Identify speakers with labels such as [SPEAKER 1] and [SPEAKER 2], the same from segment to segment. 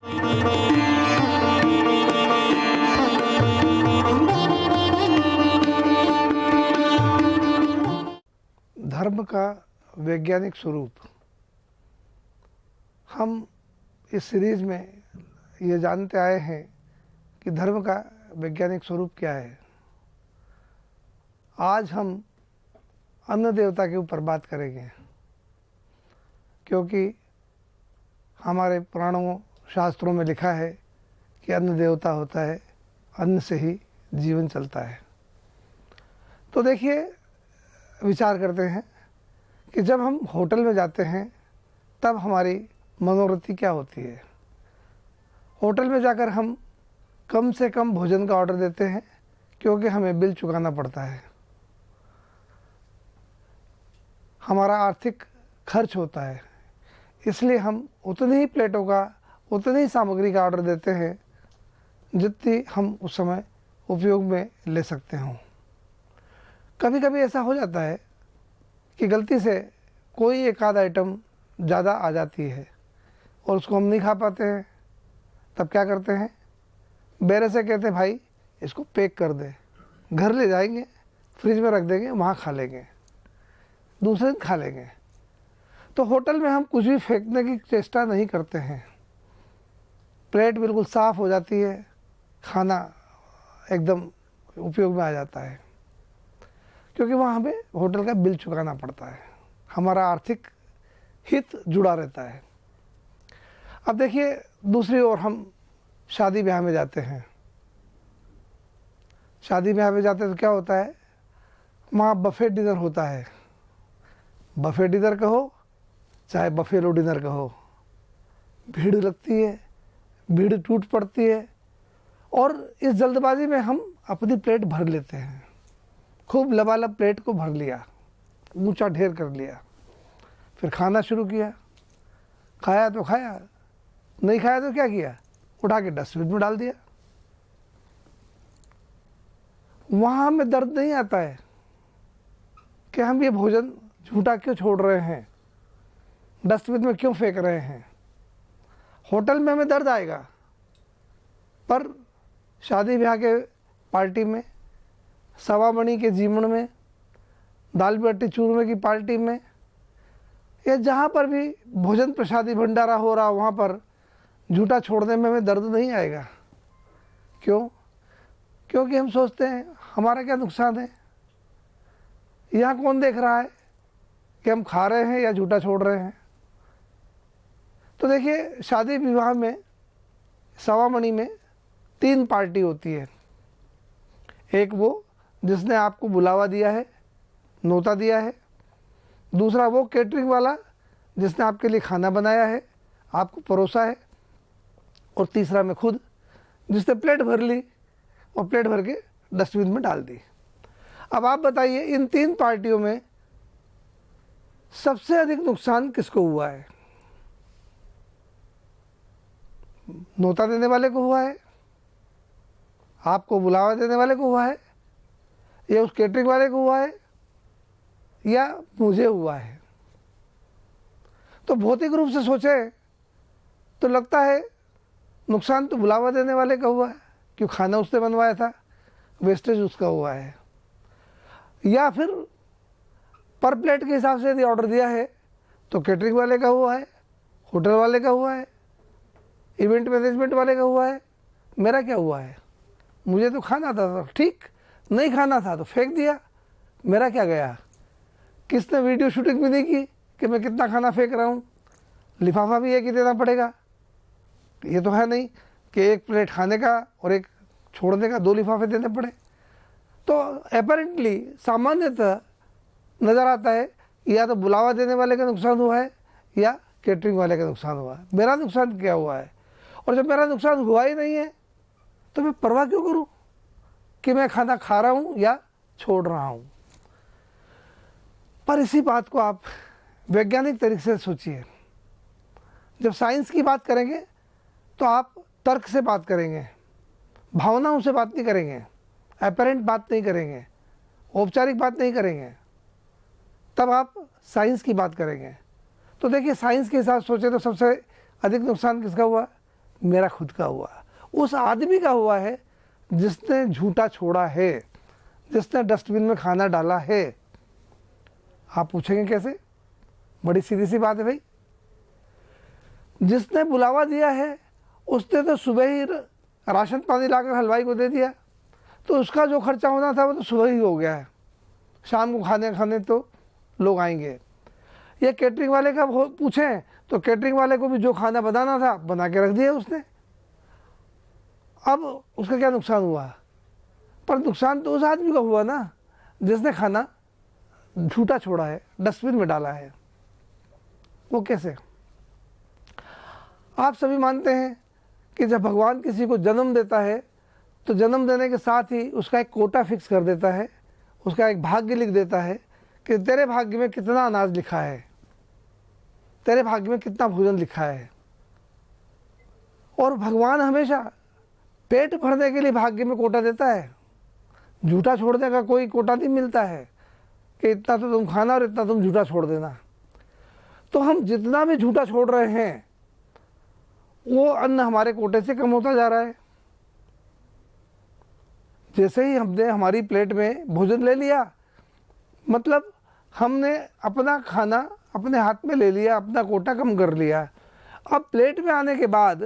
[SPEAKER 1] धर्म का वैज्ञानिक स्वरूप। हम इस सीरीज में ये जानते आए हैं कि धर्म का वैज्ञानिक स्वरूप क्या है। आज हम अन्न देवता के ऊपर बात करेंगे, क्योंकि हमारे पुराणों शास्त्रों में लिखा है कि अन्न देवता होता है, अन्न से ही जीवन चलता है। तो देखिए, विचार करते हैं कि जब हम होटल में जाते हैं तब हमारी मनोवृत्ति क्या होती है। होटल में जाकर हम कम से कम भोजन का ऑर्डर देते हैं, क्योंकि हमें बिल चुकाना पड़ता है, हमारा आर्थिक खर्च होता है, इसलिए हम उतनी ही प्लेटों का, उतनी ही सामग्री का ऑर्डर देते हैं जितनी हम उस समय उपयोग में ले सकते हों। कभी कभी ऐसा हो जाता है कि गलती से कोई एक आध आइटम ज़्यादा आ जाती है और उसको हम नहीं खा पाते हैं। तब क्या करते हैं, बेरे से कहते हैं भाई इसको पैक कर दे, घर ले जाएंगे, फ्रिज में रख देंगे, वहाँ खा लेंगे, दूसरे दिन खा लेंगे। तो होटल में हम कुछ भी फेंकने की चेष्टा नहीं करते हैं। प्लेट बिल्कुल साफ़ हो जाती है, खाना एकदम उपयोग में आ जाता है, क्योंकि वहाँ हमें होटल का बिल चुकाना पड़ता है, हमारा आर्थिक हित जुड़ा रहता है। अब देखिए, दूसरी ओर हम शादी ब्याह में जाते हैं। शादी ब्याह में जाते हैं तो क्या होता है, वहाँ बफे डिनर होता है। बफे डिनर कहो चाहे बफेलो डिनर कहो, भीड़ लगती है, भीड़ टूट पड़ती है, और इस जल्दबाजी में हम अपनी प्लेट भर लेते हैं। खूब लबालब प्लेट को भर लिया, ऊंचा ढेर कर लिया, फिर खाना शुरू किया। खाया तो खाया, नहीं खाया तो क्या किया, उठा के डस्टबिन में डाल दिया। वहाँ हमें दर्द नहीं आता है कि हम ये भोजन झूठा क्यों छोड़ रहे हैं, डस्टबिन में क्यों फेंक रहे हैं। होटल में हमें दर्द आएगा, पर शादी ब्याह के पार्टी में, सवा मणि के जीवन में, दाल बाटी चूरमे की पार्टी में, या जहाँ पर भी भोजन प्रसादी भंडारा हो रहा, वहाँ पर झूठा छोड़ने में हमें दर्द नहीं आएगा। क्यों? क्योंकि हम सोचते हैं हमारा क्या नुकसान है, यहाँ कौन देख रहा है कि हम खा रहे हैं या झूठा छोड़ रहे हैं। तो देखिए, शादी विवाह में, सवा मणि में 3 पार्टी होती है। एक वो जिसने आपको बुलावा दिया है, न्योता दिया है। दूसरा वो कैटरिंग वाला जिसने आपके लिए खाना बनाया है, आपको परोसा है। और तीसरा मैं खुद, जिसने प्लेट भर ली और प्लेट भर के डस्टबिन में डाल दी। अब आप बताइए, इन 3 पार्टियों में सबसे अधिक नुकसान किसको हुआ है? न्योता देने वाले को हुआ है, आपको बुलावा देने वाले को हुआ है, या उस कैटरिंग वाले को हुआ है, या मुझे हुआ है? तो भौतिक रूप से सोचे तो लगता है नुकसान तो बुलावा देने वाले का हुआ है, क्यों खाना उसने बनवाया था, वेस्टेज उसका हुआ है। या फिर पर प्लेट के हिसाब से यदि ऑर्डर दिया है तो कैटरिंग वाले का हुआ है, होटल वाले का हुआ है, इवेंट मैनेजमेंट वाले का हुआ है। मेरा क्या हुआ है? मुझे तो खाना था तो ठीक, नहीं खाना था तो फेंक दिया, मेरा क्या गया? किसने वीडियो शूटिंग भी नहीं की कि मैं कितना खाना फेंक रहा हूँ? लिफाफा भी एक ही देना पड़ेगा। ये तो है नहीं कि एक प्लेट खाने का और एक छोड़ने का 2 लिफाफे देने पड़े। तो अपेरेंटली, सामान्यतः नज़र आता है या तो बुलावा देने वाले का नुकसान हुआ है या कैटरिंग वाले का नुकसान हुआ है। मेरा नुकसान क्या हुआ है? और जब मेरा नुकसान हुआ ही नहीं है तो मैं परवाह क्यों करूं कि मैं खाना खा रहा हूं या छोड़ रहा हूं। पर इसी बात को आप वैज्ञानिक तरीके से सोचिए। जब साइंस की बात करेंगे तो आप तर्क से बात करेंगे, भावनाओं से बात नहीं करेंगे, अपरेंट बात नहीं करेंगे, औपचारिक बात नहीं करेंगे, तब आप साइंस की बात करेंगे। तो देखिए, साइंस के हिसाब से सोचे तो सबसे अधिक नुकसान किसका हुआ? मेरा खुद का हुआ, उस आदमी का हुआ है जिसने झूठा छोड़ा है, जिसने डस्टबिन में खाना डाला है। आप पूछेंगे कैसे? बड़ी सीधी सी बात है भाई। जिसने बुलावा दिया है उसने तो सुबह ही राशन पानी लाकर हलवाई को दे दिया, तो उसका जो खर्चा होना था वो तो सुबह ही हो गया है। शाम को खाने खाने तो लोग आएंगे। ये कैटरिंग वाले का पूछें तो कैटरिंग वाले को भी जो खाना बनाना था बना के रख दिया उसने। अब उसका क्या नुकसान हुआ? पर नुकसान तो उस आदमी का हुआ ना जिसने खाना झूठा छोड़ा है, डस्टबिन में डाला है। वो कैसे? आप सभी मानते हैं कि जब भगवान किसी को जन्म देता है तो जन्म देने के साथ ही उसका एक कोटा फिक्स कर देता है, उसका एक भाग्य लिख देता है कि तेरे भाग्य में कितना अनाज लिखा है, तेरे भाग्य में कितना भोजन लिखा है। और भगवान हमेशा पेट भरने के लिए भाग्य में कोटा देता है, झूठा छोड़ने का कोई कोटा नहीं मिलता है कि इतना तो तुम खाना और इतना तुम झूठा छोड़ देना। तो हम जितना भी झूठा छोड़ रहे हैं वो अन्न हमारे कोटे से कम होता जा रहा है। जैसे ही हमने हमारी प्लेट में भोजन ले लिया, मतलब हमने अपना खाना अपने हाथ में ले लिया, अपना कोटा कम कर लिया। अब प्लेट में आने के बाद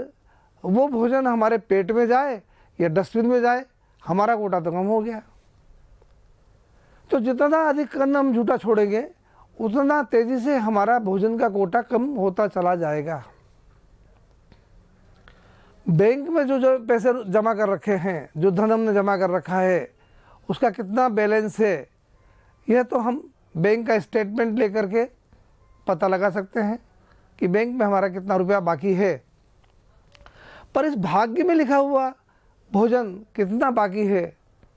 [SPEAKER 1] वो भोजन हमारे पेट में जाए या डस्टबिन में जाए, हमारा कोटा तो कम हो गया। तो जितना अधिक अन्न हम झूठा छोड़ेंगे उतना तेजी से हमारा भोजन का कोटा कम होता चला जाएगा। बैंक में जो जो पैसे जमा कर रखे हैं, जो धन हमने जमा कर रखा है, उसका कितना बैलेंस है, यह तो हम बैंक का स्टेटमेंट लेकर के पता लगा सकते हैं कि बैंक में हमारा कितना रुपया बाकी है। पर इस भाग्य में लिखा हुआ भोजन कितना बाकी है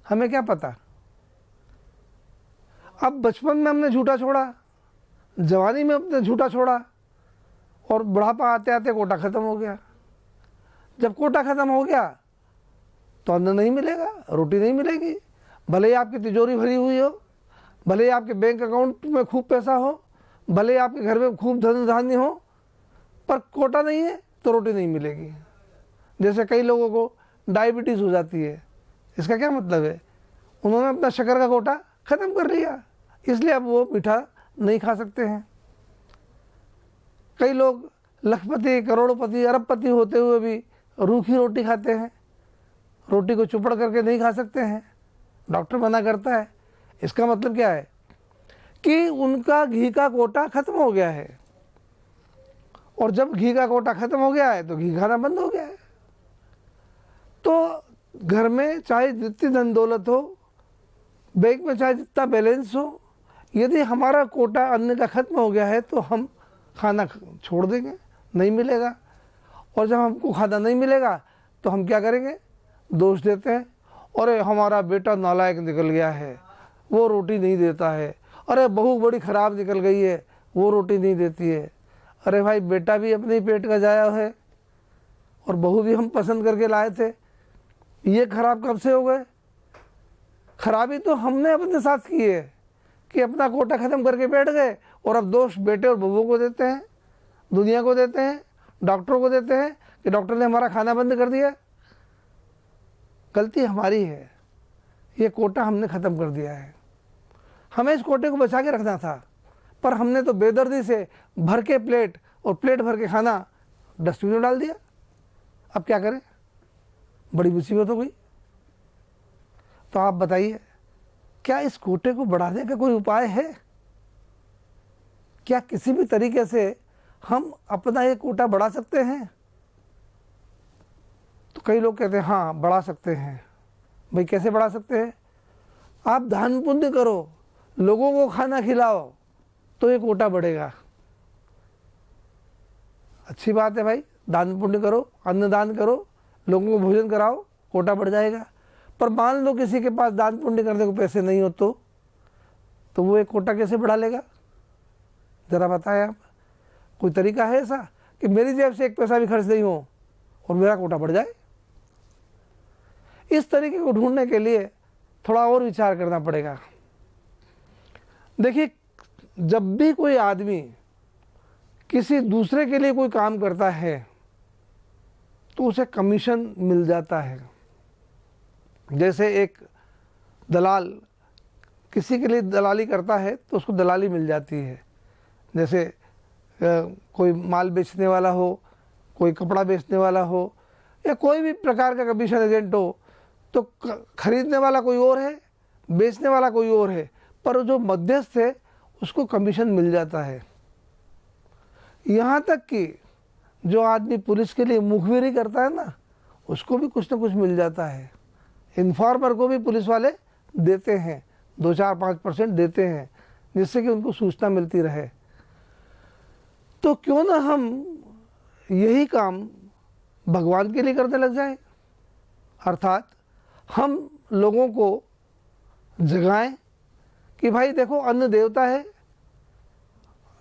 [SPEAKER 1] हमें क्या पता? अब बचपन में हमने झूठा छोड़ा, जवानी में हमने झूठा छोड़ा और बुढ़ापा आते आते कोटा ख़त्म हो गया। जब कोटा ख़त्म हो गया तो अन्न नहीं मिलेगा, रोटी नहीं मिलेगी। भले ही आपकी तिजोरी भरी हुई हो, भले ही आपके बैंक अकाउंट में खूब पैसा हो, भले ही आपके घर में खूब धन धान्य हो, पर कोटा नहीं है तो रोटी नहीं मिलेगी। जैसे कई लोगों को डायबिटीज़ हो जाती है, इसका क्या मतलब है? उन्होंने अपना शक्कर का कोटा ख़त्म कर लिया, इसलिए अब वो मीठा नहीं खा सकते हैं। कई लोग लखपति, करोड़पति, अरबपति होते हुए भी रूखी रोटी खाते हैं, रोटी को चुपड़ करके नहीं खा सकते हैं, डॉक्टर मना करता है। इसका मतलब क्या है कि उनका घी का कोटा ख़त्म हो गया है, और जब घी का कोटा ख़त्म हो गया है तो घी खाना बंद हो गया है। तो घर में चाहे जितनी धन दौलत हो, बैंक में चाहे जितना बैलेंस हो, यदि हमारा कोटा अन्न का ख़त्म हो गया है तो हम खाना छोड़ देंगे, नहीं मिलेगा। और जब हमको खाना नहीं मिलेगा तो हम क्या करेंगे? दोष देते हैं, अरे हमारा बेटा नालायक निकल गया है, वो रोटी नहीं देता है, अरे बहू बड़ी ख़राब निकल गई है, वो रोटी नहीं देती है। अरे भाई, बेटा भी अपने पेट का जाया है और बहू भी हम पसंद करके लाए थे, ये खराब कब से हो गए? खराबी तो हमने अपने साथ की है कि अपना कोटा ख़त्म करके बैठ गए, और अब दोष बेटे और बहू को देते हैं, दुनिया को देते हैं, डॉक्टरों को देते हैं कि डॉक्टर ने हमारा खाना बंद कर दिया। गलती हमारी है, ये कोटा हमने ख़त्म कर दिया है। हमें इस कोटे को बचा के रखना था, पर हमने तो बेदर्दी से भर के प्लेट और प्लेट भर के खाना डस्टबिन में डाल दिया। अब क्या करें? बड़ी मुसीबत हो गई। तो आप बताइए, क्या इस कोटे को बढ़ाने का कोई उपाय है? क्या किसी भी तरीके से हम अपना ये कोटा बढ़ा सकते हैं? तो कई लोग कहते हैं हाँ बढ़ा सकते हैं। भाई कैसे बढ़ा सकते हैं? आप दान पुण्य करो, लोगों को खाना खिलाओ, तो ये कोटा बढ़ेगा। अच्छी बात है भाई, दान पुण्य करो, अन्नदान करो, लोगों को भोजन कराओ, कोटा बढ़ जाएगा। पर मान लो किसी के पास दान पुण्य करने को पैसे नहीं हो तो वो एक कोटा कैसे बढ़ा लेगा? ज़रा बताएं आप। कोई तरीका है ऐसा कि मेरी जेब से एक पैसा भी खर्च नहीं हो और मेरा कोटा बढ़ जाए? इस तरीके को ढूंढने के लिए थोड़ा और विचार करना पड़ेगा। देखिए, जब भी कोई आदमी किसी दूसरे के लिए कोई काम करता है तो उसे कमीशन मिल जाता है। जैसे एक दलाल किसी के लिए दलाली करता है तो उसको दलाली मिल जाती है। जैसे कोई माल बेचने वाला हो, कोई कपड़ा बेचने वाला हो, या कोई भी प्रकार का कमीशन एजेंट हो, तो खरीदने वाला कोई और है, बेचने वाला कोई और है, पर जो मध्यस्थ है उसको कमीशन मिल जाता है। यहाँ तक कि जो आदमी पुलिस के लिए मुखबिरी करता है ना, उसको भी कुछ ना कुछ मिल जाता है। इन्फॉर्मर को भी पुलिस वाले देते हैं, 2-4-5% देते हैं, जिससे कि उनको सूचना मिलती रहे। तो क्यों ना हम यही काम भगवान के लिए करने लग जाएं, अर्थात हम लोगों को जगाएं कि भाई देखो, अन्न देवता है,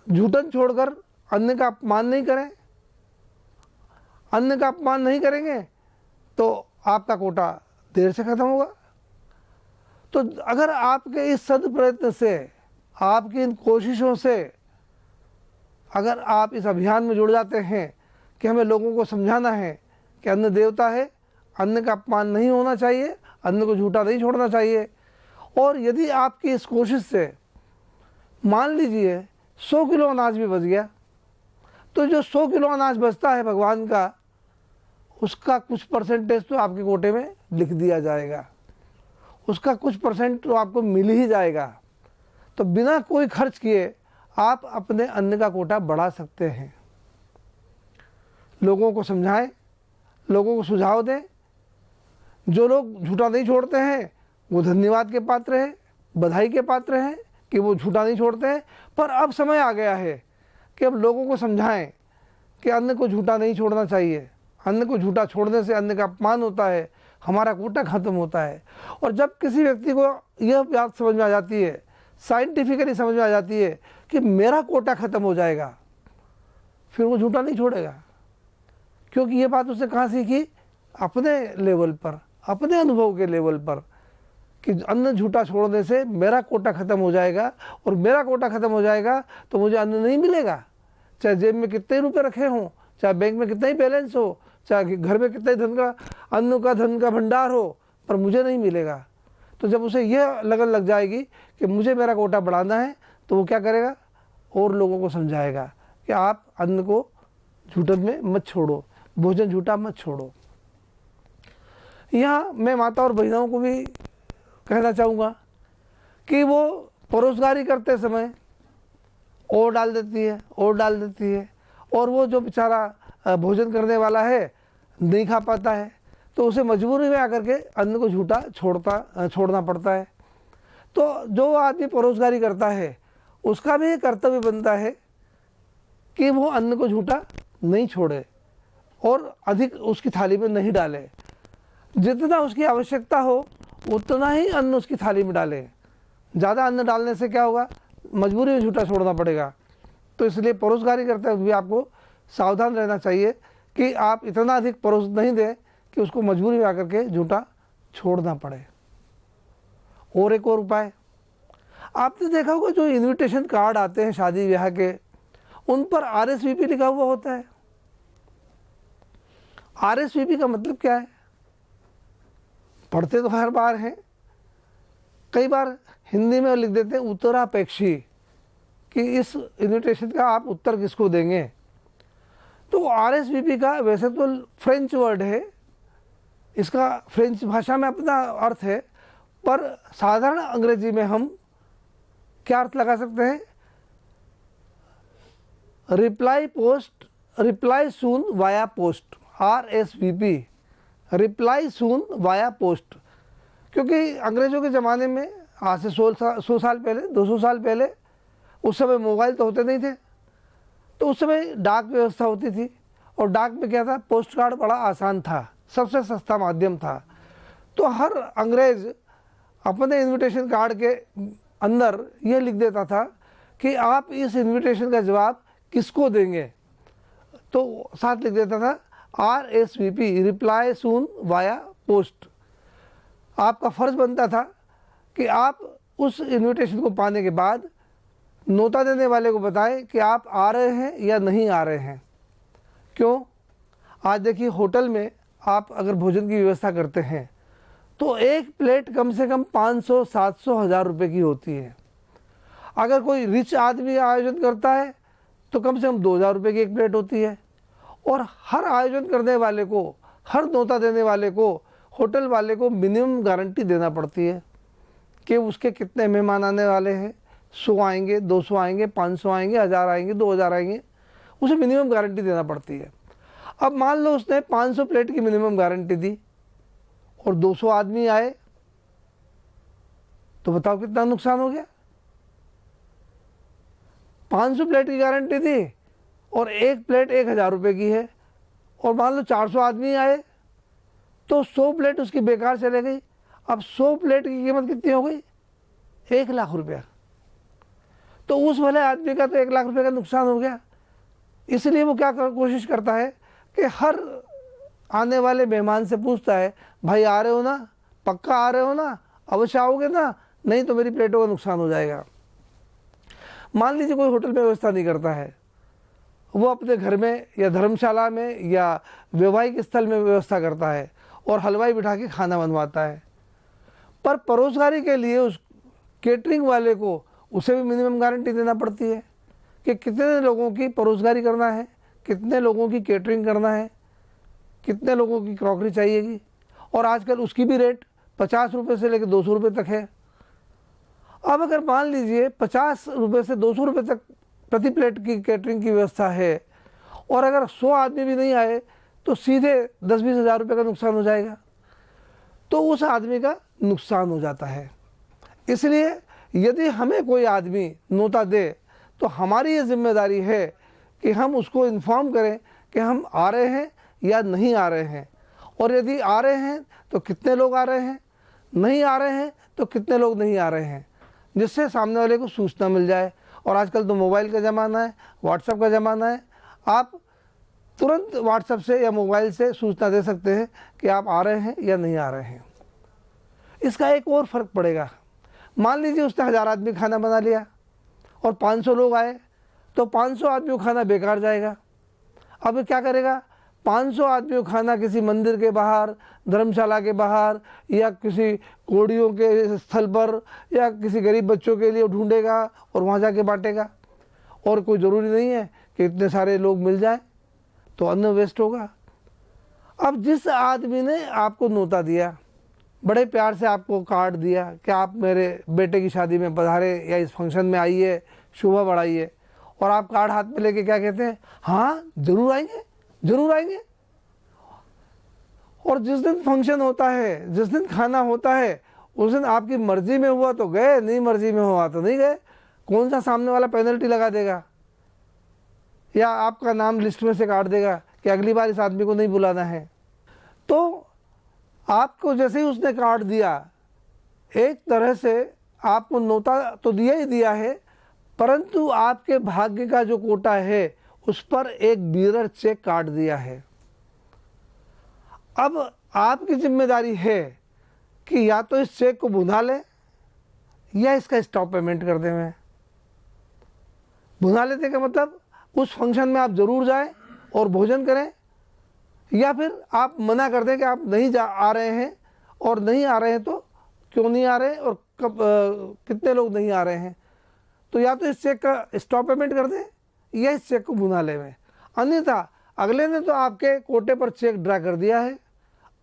[SPEAKER 1] झूठन छोड़कर अन्न का अपमान नहीं करें। अन्न का अपमान नहीं करेंगे तो आपका कोटा देर से खत्म होगा। तो अगर आपके इस सद प्रयत्न से, आपकी इन कोशिशों से अगर आप इस अभियान में जुड़ जाते हैं कि हमें लोगों को समझाना है कि अन्न देवता है, अन्न का अपमान नहीं होना चाहिए, अन्न को झूठा नहीं छोड़ना चाहिए, और यदि आपकी इस कोशिश से मान लीजिए 100 किलो अनाज भी बच गया, तो जो 100 किलो अनाज बचता है भगवान का, उसका कुछ परसेंटेज तो आपके कोटे में लिख दिया जाएगा, उसका कुछ परसेंट तो आपको मिल ही जाएगा। तो बिना कोई खर्च किए आप अपने अन्न का कोटा बढ़ा सकते हैं। लोगों को समझाएं, लोगों को सुझाव दें। जो लोग झूठा नहीं छोड़ते हैं वो धन्यवाद के पात्र हैं, बधाई के पात्र हैं कि वो झूठा नहीं छोड़ते हैं। पर अब समय आ गया है कि अब लोगों को समझाएं कि अन्न को झूठा नहीं छोड़ना चाहिए। अन्न को झूठा छोड़ने से अन्न का अपमान होता है, हमारा कोटा खत्म होता है। और जब किसी व्यक्ति को यह बात समझ में आ जाती है, साइंटिफिकली समझ में आ जाती है कि मेरा कोटा खत्म हो जाएगा, फिर वो झूठा नहीं छोड़ेगा। क्योंकि ये बात उसने कहाँ सीखी? अपने लेवल पर, अपने अनुभव के लेवल पर, कि अन्न झूठा छोड़ने से मेरा कोटा खत्म हो जाएगा, और मेरा कोटा खत्म हो जाएगा तो मुझे अन्न नहीं मिलेगा। चाहे जेब में कितने रुपए रखे हों, चाहे बैंक में कितना ही बैलेंस हो, चाहे घर में कितना ही धन का भंडार हो, पर मुझे नहीं मिलेगा। तो जब उसे यह लगन लग जाएगी कि मुझे मेरा कोटा बढ़ाना है, तो वो क्या करेगा? और लोगों को समझाएगा कि आप अन्न को झूठन में मत छोड़ो, भोजन झूठा मत छोड़ो। यहाँ मैं माता और बहनों को भी कहना चाहूँगा कि वो परोसगारी करते समय और डाल देती है, और वो जो बेचारा भोजन करने वाला है नहीं खा पाता है, तो उसे मजबूरी में आकर के अन्न को झूठा छोड़ना पड़ता है। तो जो आदमी परोसगारी करता है उसका भी कर्तव्य बनता है कि वो अन्न को झूठा नहीं छोड़े और अधिक उसकी थाली में नहीं डाले। जितना उसकी आवश्यकता हो उतना ही अन्न उसकी थाली में डाले। ज़्यादा अन्न डालने से क्या होगा? मजबूरी में झूठा छोड़ना पड़ेगा। तो इसलिए परोसगारी करते हुए आपको सावधान रहना चाहिए कि आप इतना अधिक परोस नहीं दें कि उसको मजबूरी में आकर के झूठा छोड़ना पड़े। और एक और उपाय, आपने देखा होगा जो इनविटेशन कार्ड आते हैं शादी ब्याह के, उन पर RSVP लिखा हुआ होता है। RSVP का मतलब क्या है? पढ़ते तो हर बार हैं, कई बार हिंदी में लिख देते हैं उत्तरापेक्षी, कि इस इनविटेशन का आप उत्तर किसको देंगे। तो RSVP का वैसे तो फ्रेंच वर्ड है, इसका फ्रेंच भाषा में अपना अर्थ है, पर साधारण अंग्रेजी में हम क्या अर्थ लगा सकते हैं? रिप्लाई सून वाया पोस्ट, RSVP, रिप्लाई सून वाया पोस्ट। क्योंकि अंग्रेज़ों के ज़माने में आज से 100 साल पहले, 200 साल पहले, उस समय मोबाइल तो होते नहीं थे, तो उस समय डाक व्यवस्था होती थी। और डाक में क्या था? पोस्ट कार्ड बड़ा आसान था, सबसे सस्ता माध्यम था। तो हर अंग्रेज़ अपने इनविटेशन कार्ड के अंदर यह लिख देता था कि आप इस इनविटेशन का जवाब किसको देंगे। तो साथ लिख देता था RSVP, रिप्लाई सून वाया पोस्ट। आपका फ़र्ज़ बनता था कि आप उस इनविटेशन को पाने के बाद नोटा देने वाले को बताएं कि आप आ रहे हैं या नहीं आ रहे हैं। क्यों? आज देखिए होटल में आप अगर भोजन की व्यवस्था करते हैं तो एक प्लेट कम से कम 500, 700, 1000 रुपये की होती है। अगर कोई रिच आदमी आयोजन करता है तो कम से कम 2000 रुपये की एक प्लेट होती है। और हर आयोजन करने वाले को, हर न्योता देने वाले को, होटल वाले को मिनिमम गारंटी देना पड़ती है कि उसके कितने मेहमान आने वाले हैं। 100 आएंगे, 200 आएंगे, 500 आएंगे, 1000 आएंगे, 2000 आएंगे, उसे मिनिमम गारंटी देना पड़ती है। अब मान लो उसने 500 प्लेट की मिनिमम गारंटी दी और 200 आदमी आए तो बताओ कितना नुकसान हो गया। 500 प्लेट की गारंटी दी और एक प्लेट 1000 रुपये की है और मान लो 400 आदमी आए तो 100 प्लेट उसकी बेकार चले गई। अब 100 प्लेट की कीमत कितनी हो गई? 1 लाख रुपया। तो उस भले आदमी का तो 1 लाख रुपये का नुकसान हो गया। इसलिए वो क्या कोशिश करता है कि हर आने वाले मेहमान से पूछता है, भाई आ रहे हो ना, पक्का आ रहे हो ना, अवश्य आओगे ना, नहीं तो मेरी प्लेटों का नुकसान हो जाएगा। मान लीजिए कोई होटल में व्यवस्था नहीं करता है, वो अपने घर में या धर्मशाला में या वैवाहिक स्थल में व्यवस्था करता है और हलवाई बिठा के खाना बनवाता है, पर परोसगारी के लिए उस केटरिंग वाले को उसे भी मिनिमम गारंटी देना पड़ती है कि कितने लोगों की परोसगारी करना है, कितने लोगों की केटरिंग करना है, कितने लोगों की क्रॉकरी चाहिएगी। और आजकल उसकी भी रेट 50 रुपये से लेकर 200 रुपये तक है। अब अगर मान लीजिए 50 रुपये से 200 रुपये तक प्रति प्लेट की केटरिंग की व्यवस्था है और अगर 100 आदमी भी नहीं आए तो सीधे 10-20 हज़ार रुपये का नुकसान हो जाएगा। तो उस आदमी का नुकसान हो जाता है। इसलिए यदि हमें कोई आदमी न्योता दे तो हमारी ये जिम्मेदारी है कि हम उसको इन्फॉर्म करें कि हम आ रहे हैं या नहीं आ रहे हैं, और यदि आ रहे हैं तो कितने लोग आ रहे हैं, नहीं आ रहे हैं तो कितने लोग नहीं आ रहे हैं, जिससे सामने वाले को सूचना मिल जाए। और आजकल तो मोबाइल का ज़माना है, व्हाट्सएप का ज़माना है, आप तुरंत व्हाट्सएप से या मोबाइल से सूचना दे सकते हैं कि आप आ रहे हैं या नहीं आ रहे हैं। इसका एक और फ़र्क पड़ेगा, मान लीजिए उसने 1000 आदमी खाना बना लिया और 500 लोग आए तो 500 आदमियों का खाना बेकार जाएगा। अब क्या करेगा? 500 आदमियों का खाना किसी मंदिर के बाहर, धर्मशाला के बाहर या किसी कोड़ियों के स्थल पर या किसी गरीब बच्चों के लिए ढूंढेगा और वहाँ जाके बांटेगा। और कोई ज़रूरी नहीं है कि इतने सारे लोग मिल जाएं, तो अन्न वेस्ट होगा। अब जिस आदमी ने आपको न्योता दिया, बड़े प्यार से आपको कार्ड दिया कि आप मेरे बेटे की शादी में पधारे या इस फंक्शन में आइए, शोभा बढ़ाइए, और आप कार्ड हाथ में लेके क्या कहते हैं? हाँ ज़रूर आएंगे, ज़रूर आएंगे। और जिस दिन फंक्शन होता है, जिस दिन खाना होता है, उस दिन आपकी मर्जी में हुआ तो गए, नहीं मर्जी में हुआ तो नहीं गए। कौन सा सामने वाला पेनल्टी लगा देगा या आपका नाम लिस्ट में से काट देगा कि अगली बार इस आदमी को नहीं बुलाना है। तो आपको जैसे ही उसने कार्ड दिया, एक तरह से आपको न्योता तो दिया ही दिया है, परंतु आपके भाग्य का जो कोटा है उस पर एक बीरर चेक काट दिया है। अब आपकी जिम्मेदारी है कि या तो इस चेक को भुना ले या इसका स्टॉप पेमेंट कर दें। भुना लेने का मतलब उस फंक्शन में आप ज़रूर जाएं और भोजन करें, या फिर आप मना कर दें कि आप नहीं आ रहे हैं, और नहीं आ रहे हैं तो क्यों नहीं आ रहे और कब कितने लोग नहीं आ रहे हैं। तो या तो इस चेक का स्टॉप पेमेंट कर दें या इस चेक को भुना लें। अन्यथा अगले ने तो आपके कोटे पर चेक ड्रा कर दिया है,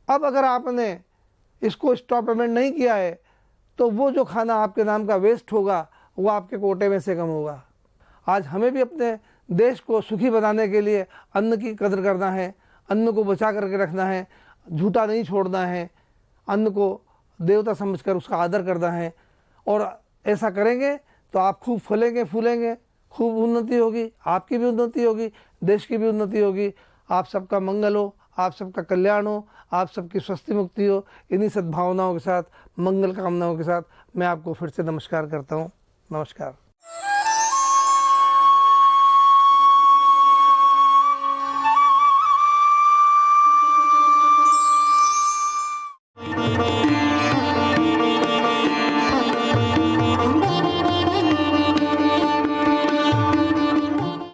[SPEAKER 1] अब अगर आपने इसको स्टॉप पेमेंट नहीं किया है तो वो जो खाना आपके नाम का वेस्ट होगा वो आपके कोटे में से कम होगा। आज हमें भी अपने देश को सुखी बनाने के लिए अन्न की कदर करना है, अन्न को बचा करके रखना है, झूठा नहीं छोड़ना है, अन्न को देवता समझकर उसका आदर करना है। और ऐसा करेंगे तो आप खूब फलेंगे फूलेंगे, खूब उन्नति होगी, आपकी भी उन्नति होगी, देश की भी उन्नति होगी। आप सबका मंगल हो, आप सबका कल्याण हो, आप सबकी स्वस्थ मुक्ति हो। इन्हीं सद्भावनाओं के साथ, मंगल कामनाओं के साथ मैं आपको फिर से नमस्कार करता हूँ। नमस्कार।